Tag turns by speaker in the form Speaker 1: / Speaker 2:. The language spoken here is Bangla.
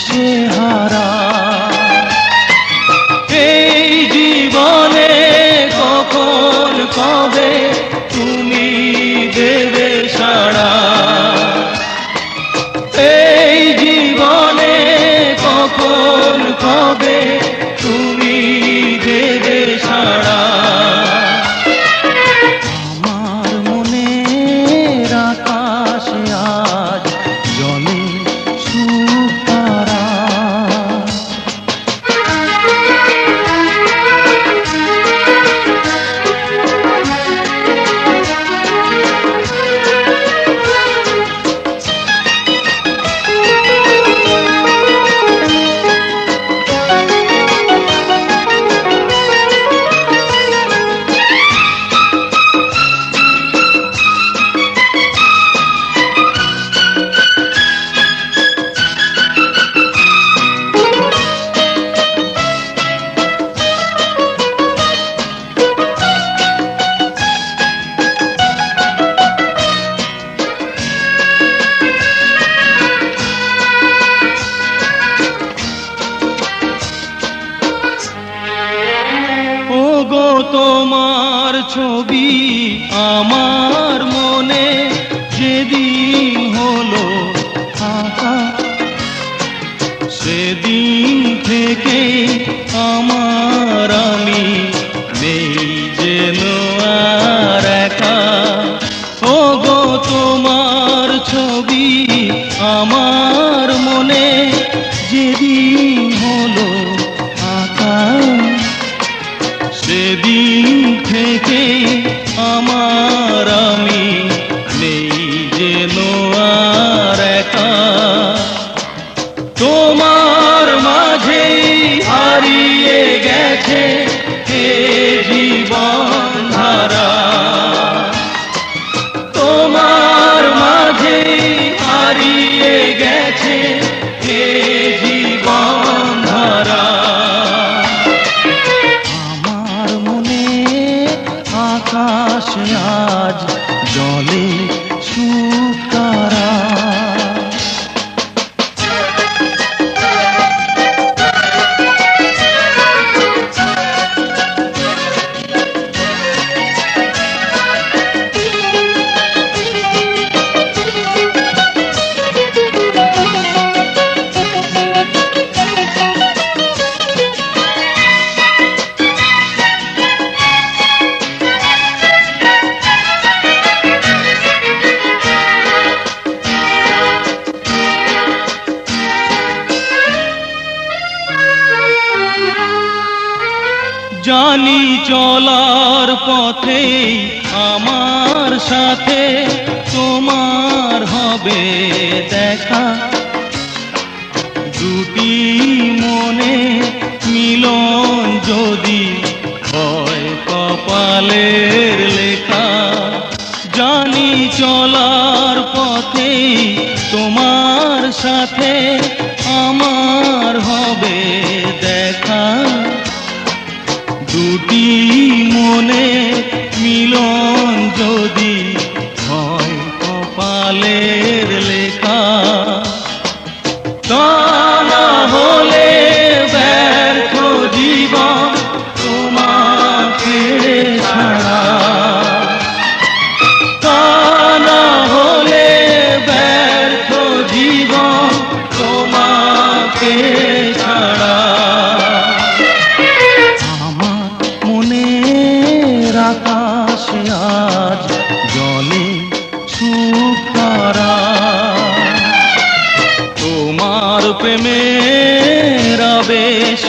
Speaker 1: দিশে হারা। এই জীবনে কখন কবে তুমি দেবে সাড়া, এই জীবনে কখন কবে তুমি দেবে সাড়া। আমার মনের আকাশে আজ জলে সুখ তারা। ওগো তোমার ছবি আমার মনে যেদিন হলো আঁকা, সেদিন থেকে আমার আমি নেই যেন আর একা। ওগো তোমার ছবি আমার মনে যেদিন হলো আঁকা, সেদিন থেকে আমার আমি নেই যেন আর একা। তোমার মাঝে হারিয়ে গেছে এ জীবন ধারা, তোমার মাঝে হারিয়ে গেছে এ জীবন ধারা। আকাশ আজ জলে সুখ তারা। জানি চলার পথে আমার সাথে তোমার হবে দেখা, দুটি মনে মিলন যদি হয় কপালের লেখা। জানি চলার পথে তোমার সাথে আমার হবে দেখা, দুটি মনে মিলন যদি হয় কপালের লেখা। তা না হলে ব্যর্থ জীবন তোমাকে ছাড়া, তা না হলে ব্যর্থ জীবন তোমাকে ছাড়া। আকাশে আজ জলে সুখ তারা, তোমার প্রেমের আবেশ।